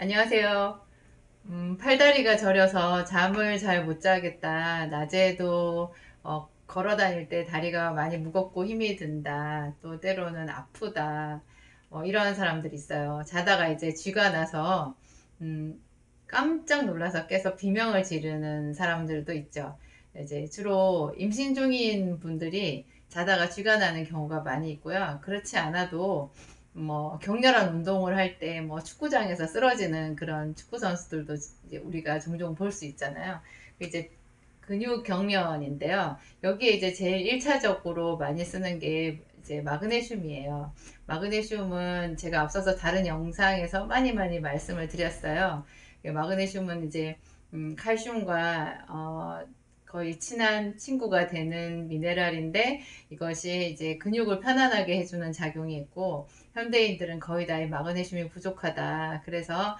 안녕하세요. 팔다리가 저려서 잠을 잘 못 자겠다. 낮에도 걸어 다닐 때 다리가 많이 무겁고 힘이 든다. 또 때로는 아프다. 이런 사람들이 있어요. 자다가 이제 쥐가 나서 음, 깜짝 놀라서 깨서 비명을 지르는 사람들도 있죠. 이제 주로 임신 중인 분들이 자다가 쥐가 나는 경우가 많이 있고요. 그렇지 않아도 뭐 격렬한 운동을 할 때 뭐 축구장에서 쓰러지는 그런 축구 선수들도 이제 우리가 종종 볼 수 있잖아요. 이제 근육 경련인데요. 여기에 이제 제일 1차적으로 많이 쓰는 게 이제 마그네슘이에요. 마그네슘은 제가 앞서서 다른 영상에서 많이 말씀을 드렸어요. 마그네슘은 이제 칼슘과 거의 친한 친구가 되는 미네랄인데 이것이 이제 근육을 편안하게 해주는 작용이 있고 현대인들은 거의 다 이 마그네슘이 부족하다. 그래서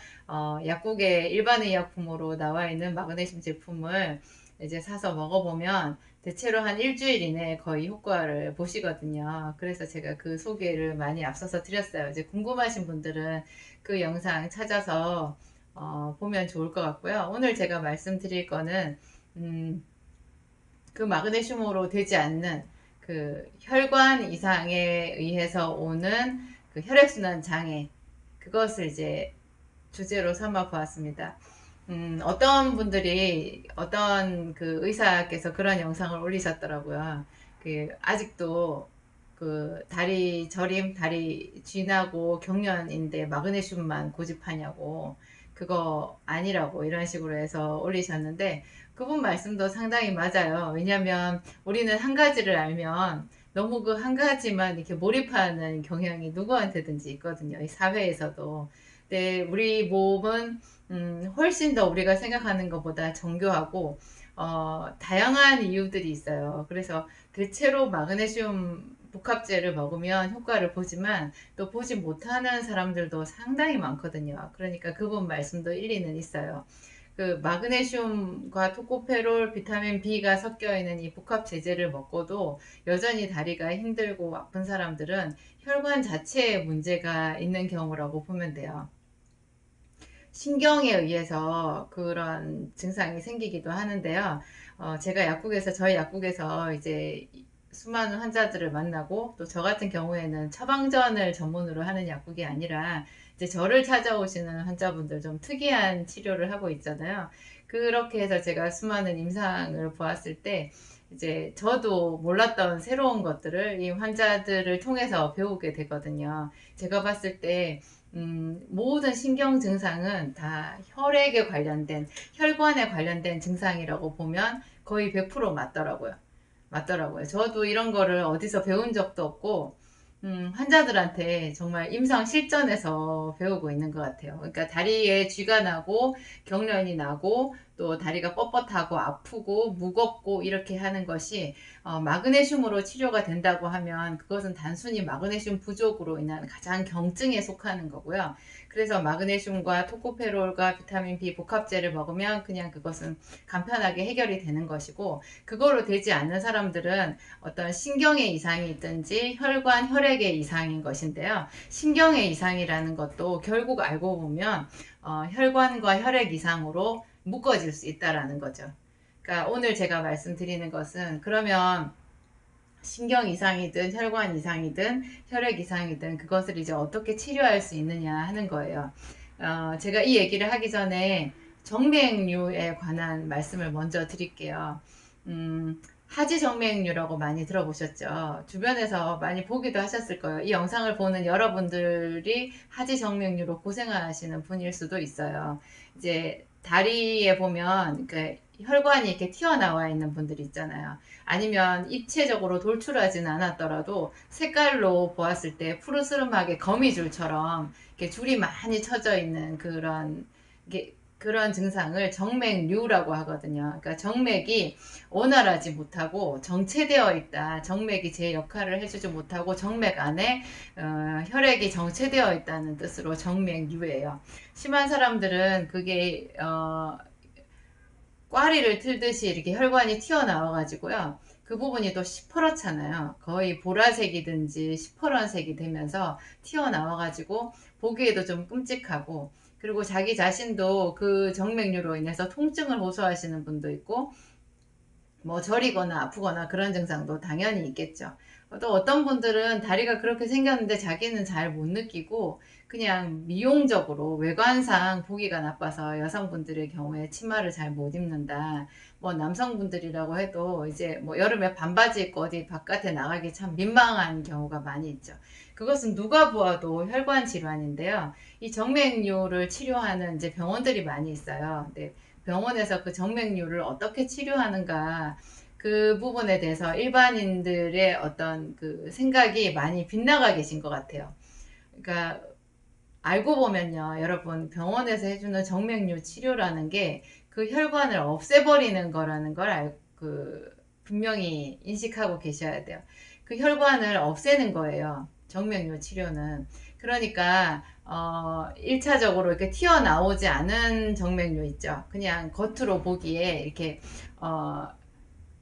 약국에 일반 의약품으로 나와 있는 마그네슘 제품을 이제 사서 먹어보면 대체로 한 일주일 이내에 거의 효과를 보시거든요. 그래서 제가 그 소개를 많이 앞서서 드렸어요. 이제 궁금하신 분들은 그 영상 찾아서 보면 좋을 것 같고요. 오늘 제가 말씀드릴 거는 음, 그 마그네슘으로 되지 않는 그 혈관 이상에 의해서 오는 그 혈액순환 장애 그것을 이제 주제로 삼아 보았습니다. 어떤 분들이 어떤 그 의사께서 그런 영상을 올리셨더라고요. 그 아직도 그 다리 저림, 다리 쥐나고 경련인데 마그네슘만 고집하냐고 그거 아니라고 이런 식으로 해서 올리셨는데 그분 말씀도 상당히 맞아요. 왜냐하면 우리는 한 가지를 알면 너무 그 한 가지만 이렇게 몰입하는 경향이 누구한테든지 있거든요. 이 사회에서도. 근데 우리 몸은 훨씬 더 우리가 생각하는 것보다 정교하고 다양한 이유들이 있어요. 그래서 대체로 마그네슘 복합제를 먹으면 효과를 보지만 또 보지 못하는 사람들도 상당히 많거든요. 그러니까 그분 말씀도 일리는 있어요. 그 마그네슘과 토코페롤, 비타민 B가 섞여 있는 이 복합 제제를 먹고도 여전히 다리가 힘들고 아픈 사람들은 혈관 자체에 문제가 있는 경우라고 보면 돼요. 신경에 의해서 그런 증상이 생기기도 하는데요. 제가 저희 약국에서 이제 수많은 환자들을 만나고 또 저 같은 경우에는 처방전을 전문으로 하는 약국이 아니라 이제 저를 찾아오시는 환자분들 좀 특이한 치료를 하고 있잖아요. 그렇게 해서 제가 수많은 임상을 보았을 때 이제 저도 몰랐던 새로운 것들을 이 환자들을 통해서 배우게 되거든요. 제가 봤을 때 모든 신경 증상은 다 혈액에 관련된, 혈관에 관련된 증상이라고 보면 거의 100% 맞더라고요. 맞더라고요. 저도 이런 거를 어디서 배운 적도 없고, 환자들한테 정말 임상 실전에서 배우고 있는 것 같아요. 그러니까 다리에 쥐가 나고, 경련이 나고, 또 다리가 뻣뻣하고 아프고 무겁고 이렇게 하는 것이 마그네슘으로 치료가 된다고 하면 그것은 단순히 마그네슘 부족으로 인한 가장 경증에 속하는 거고요. 그래서 마그네슘과 토코페롤과 비타민 B 복합제를 먹으면 그냥 그것은 간편하게 해결이 되는 것이고 그거로 되지 않는 사람들은 어떤 신경의 이상이 있든지 혈관, 혈액의 이상인 것인데요. 신경의 이상이라는 것도 결국 알고 보면 혈관과 혈액 이상으로 묶어질 수 있다라는 거죠. 그러니까 오늘 제가 말씀드리는 것은 그러면 신경 이상이든 혈관 이상이든 혈액 이상이든 그것을 이제 어떻게 치료할 수 있느냐 하는 거예요. 제가 이 얘기를 하기 전에 정맥류에 관한 말씀을 먼저 드릴게요. 하지정맥류라고 많이 들어보셨죠? 주변에서 많이 보기도 하셨을 거예요. 이 영상을 보는 여러분들이 하지정맥류로 고생하시는 분일 수도 있어요. 이제 다리에 보면 그 혈관이 이렇게 튀어나와 있는 분들이 있잖아요. 아니면 입체적으로 돌출하지는 않았더라도 색깔로 보았을 때 푸르스름하게 거미줄처럼 이렇게 줄이 많이 쳐져 있는 그런 증상을 정맥류라고 하거든요. 그러니까 정맥이 원활하지 못하고 정체되어 있다. 정맥이 제 역할을 해주지 못하고 정맥 안에 혈액이 정체되어 있다는 뜻으로 정맥류예요. 심한 사람들은 그게 꽈리를 틀듯이 이렇게 혈관이 튀어나와가지고요. 그 부분이 또 시퍼렇잖아요. 거의 보라색이든지 시퍼런색이 되면서 튀어나와가지고 보기에도 좀 끔찍하고 그리고 자기 자신도 그 정맥류로 인해서 통증을 호소하시는 분도 있고, 뭐 저리거나 아프거나 그런 증상도 당연히 있겠죠. 또 어떤 분들은 다리가 그렇게 생겼는데 자기는 잘 못 느끼고 그냥 미용적으로 외관상 보기가 나빠서 여성분들의 경우에 치마를 잘 못 입는다. 뭐 남성분들이라고 해도 이제 뭐 여름에 반바지 입고 어디 바깥에 나가기 참 민망한 경우가 많이 있죠. 그것은 누가 보아도 혈관 질환인데요. 이 정맥류를 치료하는 이제 병원들이 많이 있어요. 근데 병원에서 그 정맥류를 어떻게 치료하는가 그 부분에 대해서 일반인들의 어떤 그 생각이 많이 빗나가 계신 것 같아요. 그러니까 알고 보면요, 여러분 병원에서 해주는 정맥류 치료라는 게 그 혈관을 없애버리는 거라는 걸 분명히 인식하고 계셔야 돼요. 그 혈관을 없애는 거예요. 정맥류 치료는. 그러니까 1차적으로 이렇게 튀어나오지 않은 정맥류 있죠. 그냥 겉으로 보기에 이렇게 어,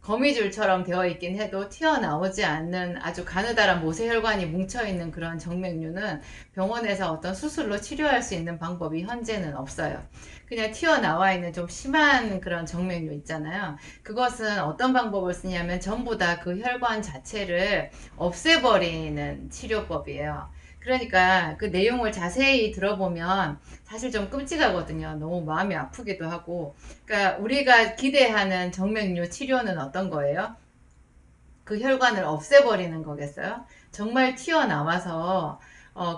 거미줄처럼 되어 있긴 해도 튀어나오지 않는 아주 가느다란 모세혈관이 뭉쳐있는 그런 정맥류는 병원에서 어떤 수술로 치료할 수 있는 방법이 현재는 없어요. 그냥 튀어나와 있는 좀 심한 그런 정맥류 있잖아요. 그것은 어떤 방법을 쓰냐면 전부 다 그 혈관 자체를 없애버리는 치료법이에요. 그러니까 그 내용을 자세히 들어보면 사실 좀 끔찍하거든요. 너무 마음이 아프기도 하고. 그러니까 우리가 기대하는 정맥류 치료는 어떤 거예요? 그 혈관을 없애버리는 거겠어요? 정말 튀어나와서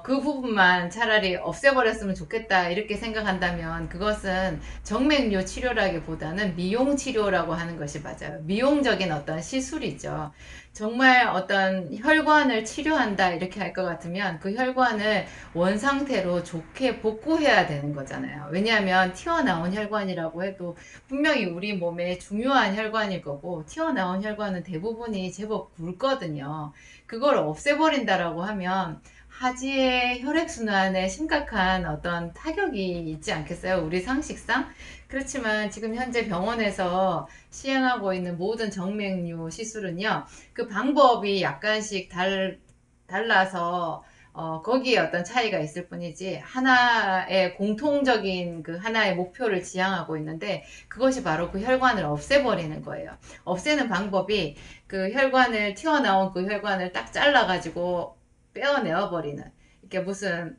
그 부분만 차라리 없애버렸으면 좋겠다 이렇게 생각한다면 그것은 정맥류 치료라기보다는 미용 치료라고 하는 것이 맞아요. 미용적인 어떤 시술이죠. 정말 어떤 혈관을 치료한다 이렇게 할 것 같으면 그 혈관을 원상태로 좋게 복구해야 되는 거잖아요. 왜냐하면 튀어나온 혈관이라고 해도 분명히 우리 몸에 중요한 혈관일 거고 튀어나온 혈관은 대부분이 제법 굵거든요. 그걸 없애버린다라고 하면 하지의 혈액순환에 심각한 어떤 타격이 있지 않겠어요? 우리 상식상? 그렇지만 지금 현재 병원에서 시행하고 있는 모든 정맥류 시술은요, 그 방법이 약간씩 달라서 거기에 어떤 차이가 있을 뿐이지 하나의 공통적인 그 하나의 목표를 지향하고 있는데 그것이 바로 그 혈관을 없애버리는 거예요. 없애는 방법이 그 혈관을 튀어나온 그 혈관을 딱 잘라가지고 빼어내어 버리는 이렇게 무슨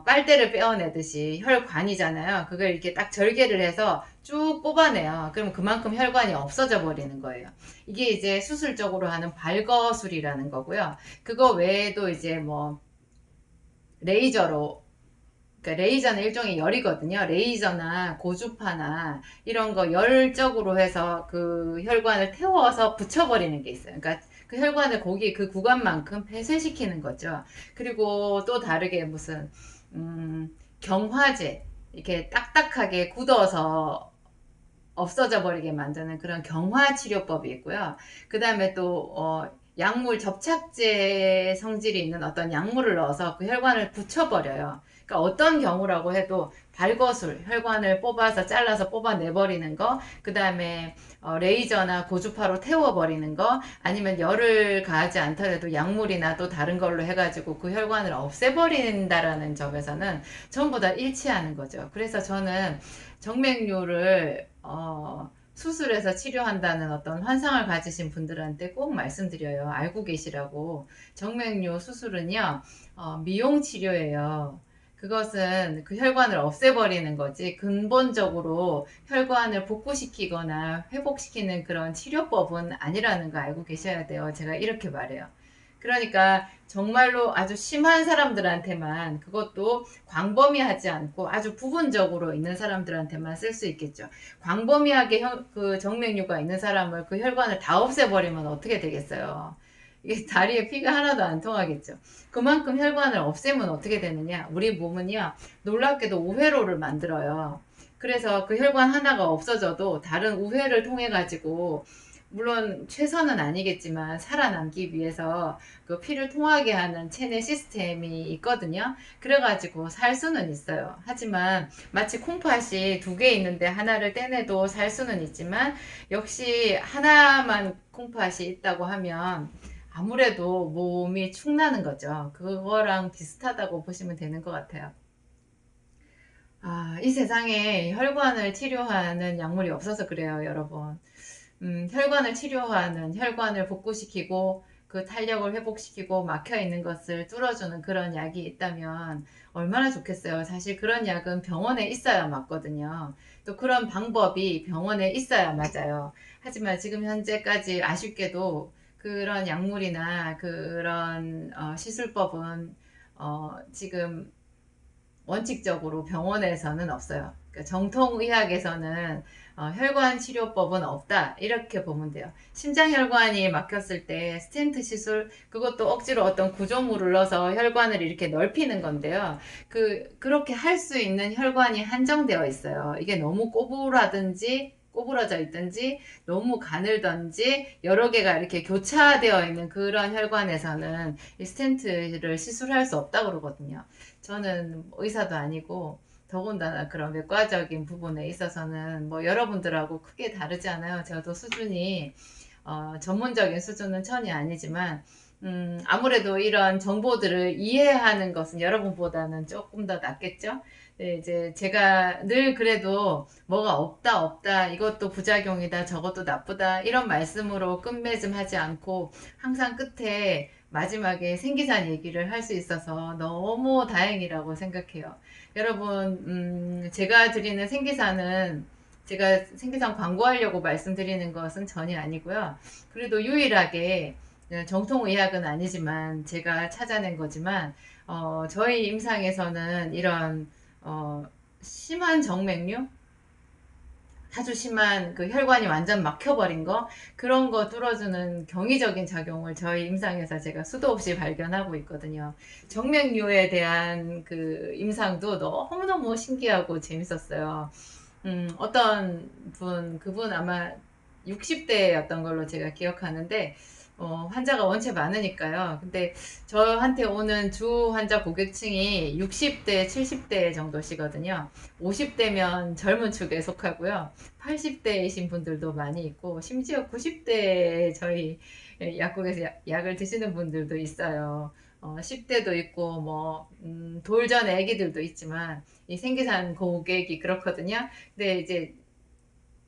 빨대를 빼어내듯이 혈관이잖아요. 그걸 이렇게 딱 절개를 해서 쭉 뽑아내요. 그럼 그만큼 혈관이 없어져 버리는 거예요. 이게 이제 수술적으로 하는 발거술이라는 거고요. 그거 외에도 이제 뭐 레이저로 그러니까 레이저는 일종의 열이거든요. 레이저나 고주파나 이런 거 열적으로 해서 그 혈관을 태워서 붙여버리는 게 있어요. 그러니까 그 혈관을 거기 그 구간만큼 폐쇄시키는 거죠. 그리고 또 다르게 무슨 경화제 이렇게 딱딱하게 굳어서 없어져 버리게 만드는 그런 경화 치료법이 있고요. 그 다음에 또 약물 접착제 성질이 있는 어떤 약물을 넣어서 그 혈관을 붙여버려요. 그러니까 어떤 경우라고 해도 발거술, 혈관을 뽑아서 잘라서 뽑아내버리는 거, 그 다음에 레이저나 고주파로 태워버리는 거, 아니면 열을 가하지 않더라도 약물이나 또 다른 걸로 해가지고 그 혈관을 없애버린다라는 점에서는 전부 다 일치하는 거죠. 그래서 저는 정맥류를 수술해서 치료한다는 어떤 환상을 가지신 분들한테 꼭 말씀드려요. 알고 계시라고. 정맥류 수술은요, 미용 치료예요. 그것은 그 혈관을 없애버리는 거지 근본적으로 혈관을 복구시키거나 회복시키는 그런 치료법은 아니라는 거 알고 계셔야 돼요. 제가 이렇게 말해요. 그러니까 정말로 아주 심한 사람들한테만 그것도 광범위하지 않고 아주 부분적으로 있는 사람들한테만 쓸 수 있겠죠. 광범위하게 그 정맥류가 있는 사람을 그 혈관을 다 없애버리면 어떻게 되겠어요? 이게 다리에 피가 하나도 안 통하겠죠. 그만큼 혈관을 없애면 어떻게 되느냐? 우리 몸은요, 놀랍게도 우회로를 만들어요. 그래서 그 혈관 하나가 없어져도 다른 우회를 통해 가지고 물론 최선은 아니겠지만 살아남기 위해서 그 피를 통하게 하는 체내 시스템이 있거든요. 그래가지고 살 수는 있어요. 하지만 마치 콩팥이 두 개 있는데 하나를 떼내도 살 수는 있지만 역시 하나만 콩팥이 있다고 하면 아무래도 몸이 축나는 거죠. 그거랑 비슷하다고 보시면 되는 것 같아요. 이 세상에 혈관을 치료하는 약물이 없어서 그래요, 여러분. 혈관을 치료하는, 혈관을 복구시키고 그 탄력을 회복시키고 막혀 있는 것을 뚫어주는 그런 약이 있다면 얼마나 좋겠어요. 사실 그런 약은 병원에 있어야 맞거든요. 또 그런 방법이 병원에 있어야 맞아요. 하지만 지금 현재까지 아쉽게도 그런 약물이나 그런 시술법은 지금 원칙적으로 병원에서는 없어요. 그러니까 정통의학에서는 혈관 치료법은 없다. 이렇게 보면 돼요. 심장혈관이 막혔을 때 스텐트 시술, 그것도 억지로 어떤 구조물을 넣어서 혈관을 이렇게 넓히는 건데요. 그렇게 할 수 있는 혈관이 한정되어 있어요. 이게 너무 꼬부러져 있든지 너무 가늘든지 여러 개가 이렇게 교차되어 있는 그런 혈관에서는 이 스텐트를 시술할 수 없다고 그러거든요. 저는 의사도 아니고 더군다나 그런 외과적인 부분에 있어서는 뭐 여러분들하고 크게 다르지 않아요. 저도 수준이 전문적인 수준은 전혀 아니지만 아무래도 이런 정보들을 이해하는 것은 여러분보다는 조금 더 낫겠죠? 네, 이제 제가 늘 그래도 뭐가 없다, 이것도 부작용이다, 저것도 나쁘다, 이런 말씀으로 끝맺음 하지 않고 항상 끝에 마지막에 생기산 얘기를 할 수 있어서 너무 다행이라고 생각해요. 여러분, 제가 드리는 생기산은 제가 생기산 광고하려고 말씀드리는 것은 전혀 아니고요. 그래도 유일하게 정통의학은 아니지만 제가 찾아낸 거지만 저희 임상에서는 이런 심한 정맥류, 아주 심한 그 혈관이 완전 막혀버린 거, 그런 거 뚫어주는 경이적인 작용을 저희 임상에서 제가 수도 없이 발견하고 있거든요. 정맥류에 대한 그 임상도 너무너무 신기하고 재밌었어요. 어떤 그분 아마 60대였던 걸로 제가 기억하는데, 환자가 원체 많으니까요. 근데 저한테 오는 주 환자 고객층이 60대, 70대 정도시거든요. 50대면 젊은 축에 속하고요. 80대이신 분들도 많이 있고, 심지어 90대에 저희 약국에서 약을 드시는 분들도 있어요. 10대도 있고, 뭐, 돌전 애기들도 있지만, 이 생기산 고객이 그렇거든요. 근데 이제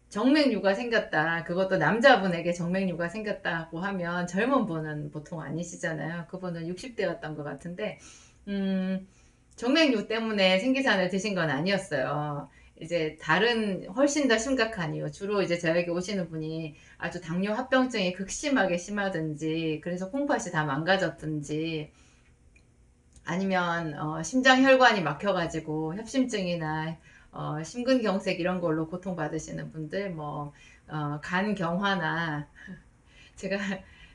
정맥류가 생겼다. 그것도 남자분에게 정맥류가 생겼다고 하면 젊은 분은 보통 아니시잖아요. 그분은 60대였던 것 같은데, 음, 정맥류 때문에 생기산을 드신 건 아니었어요. 이제 다른 훨씬 더 심각한 이유. 주로 이제 저에게 오시는 분이 아주 당뇨 합병증이 극심하게 심하든지, 그래서 콩팥이 다 망가졌든지, 아니면 심장혈관이 막혀가지고 협심증이나 심근경색 이런 걸로 고통받으시는 분들, 뭐 간경화나 제가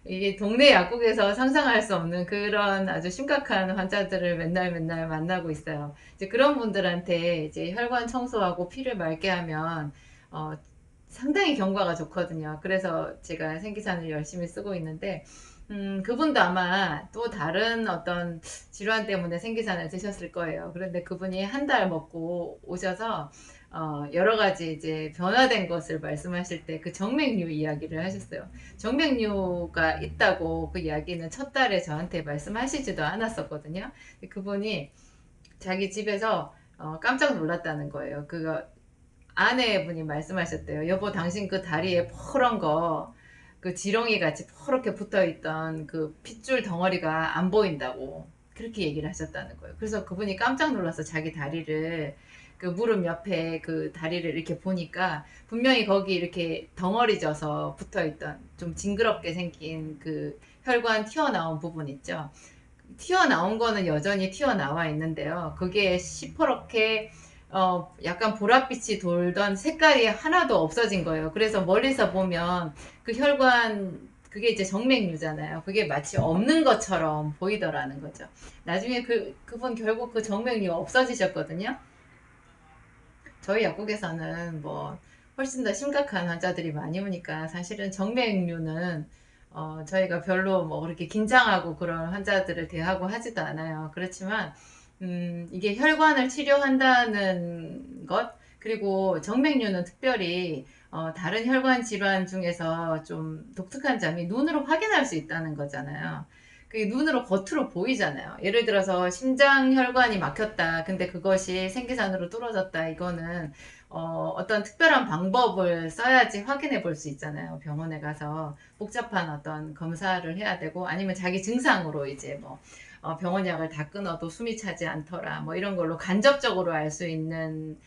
이게 동네 약국에서 상상할 수 없는 그런 아주 심각한 환자들을 맨날 맨날 만나고 있어요. 이제 그런 분들한테 이제 혈관 청소하고 피를 맑게 하면 어, 상당히 경과가 좋거든요. 그래서 제가 생기산을 열심히 쓰고 있는데, 그분도 아마 또 다른 어떤 질환 때문에 생기산을 드셨을 거예요. 그런데 그분이 한 달 먹고 오셔서, 여러 가지 이제 변화된 것을 말씀하실 때 그 정맥류 이야기를 하셨어요. 정맥류가 있다고 그 이야기는 첫 달에 저한테 말씀하시지도 않았었거든요. 그분이 자기 집에서 깜짝 놀랐다는 거예요. 그거 아내분이 말씀하셨대요. 여보, 당신 그 다리에 퍼런 거, 그 지렁이 같이 퍼렇게 붙어 있던 그 핏줄 덩어리가 안 보인다고. 그렇게 얘기를 하셨다는 거예요. 그래서 그분이 깜짝 놀라서 자기 다리를, 그 무릎 옆에 그 다리를 이렇게 보니까 분명히 거기 이렇게 덩어리 져서 붙어 있던 좀 징그럽게 생긴 그 혈관 튀어나온 부분 있죠. 튀어나온 거는 여전히 튀어나와 있는데요. 그게 시퍼렇게 약간 보랏빛이 돌던 색깔이 하나도 없어진 거예요. 그래서 멀리서 보면 그 혈관, 그게 이제 정맥류잖아요. 그게 마치 없는 것처럼 보이더라는 거죠. 나중에 그분 결국 그 정맥류 없어지셨거든요. 저희 약국에서는 뭐 훨씬 더 심각한 환자들이 많이 오니까 사실은 정맥류는 저희가 별로 뭐 그렇게 긴장하고 그런 환자들을 대하고 하지도 않아요. 그렇지만 이게 혈관을 치료한다는 것, 그리고 정맥류는 특별히 다른 혈관 질환 중에서 좀 독특한 점이 눈으로 확인할 수 있다는 거잖아요. 그게 눈으로 겉으로 보이잖아요. 예를 들어서 심장 혈관이 막혔다. 근데 그것이 생기산으로 뚫어졌다. 이거는 어떤 특별한 방법을 써야지 확인해 볼 수 있잖아요. 병원에 가서 복잡한 어떤 검사를 해야 되고 아니면 자기 증상으로 이제 뭐 병원 약을 다 끊어도 숨이 차지 않더라. 뭐 이런 걸로 간접적으로 알 수 있는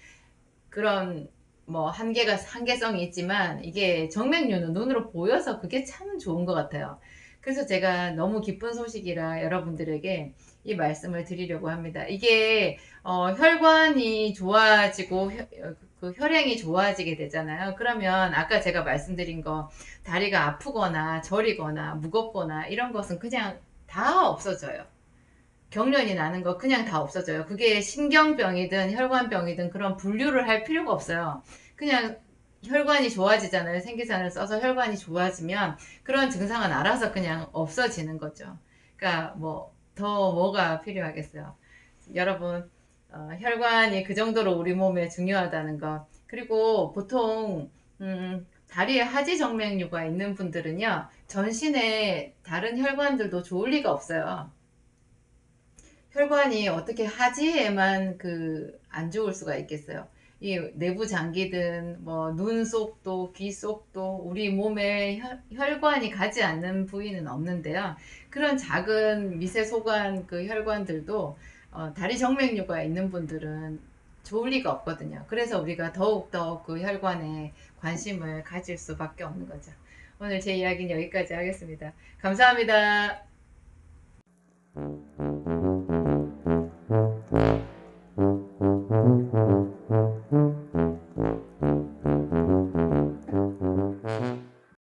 그런 뭐 한계성이 있지만 이게 정맥류는 눈으로 보여서 그게 참 좋은 것 같아요. 그래서 제가 너무 기쁜 소식이라 여러분들에게 이 말씀을 드리려고 합니다. 이게 혈관이 좋아지고 그 혈행이 좋아지게 되잖아요. 그러면 아까 제가 말씀드린 거 다리가 아프거나 저리거나 무겁거나 이런 것은 그냥 다 없어져요. 경련이 나는 거 그냥 다 없어져요. 그게 신경병이든 혈관병이든 그런 분류를 할 필요가 없어요. 그냥 혈관이 좋아지잖아요. 생기산을 써서 혈관이 좋아지면 그런 증상은 알아서 그냥 없어지는 거죠. 그러니까 뭐 더 뭐가 필요하겠어요. 여러분, 혈관이 그 정도로 우리 몸에 중요하다는 거. 그리고 보통 다리에 하지정맥류가 있는 분들은요, 전신에 다른 혈관들도 좋을 리가 없어요. 혈관이 어떻게 하지에만 안 좋을 수가 있겠어요. 이 내부 장기든 뭐 눈 속도 귀 속도 우리 몸에 혈관이 가지 않는 부위는 없는데요. 그런 작은 미세 소관 그 혈관들도 다리 정맥류가 있는 분들은 좋을 리가 없거든요. 그래서 우리가 더욱더 그 혈관에 관심을 가질 수밖에 없는 거죠. 오늘 제 이야기는 여기까지 하겠습니다. 감사합니다.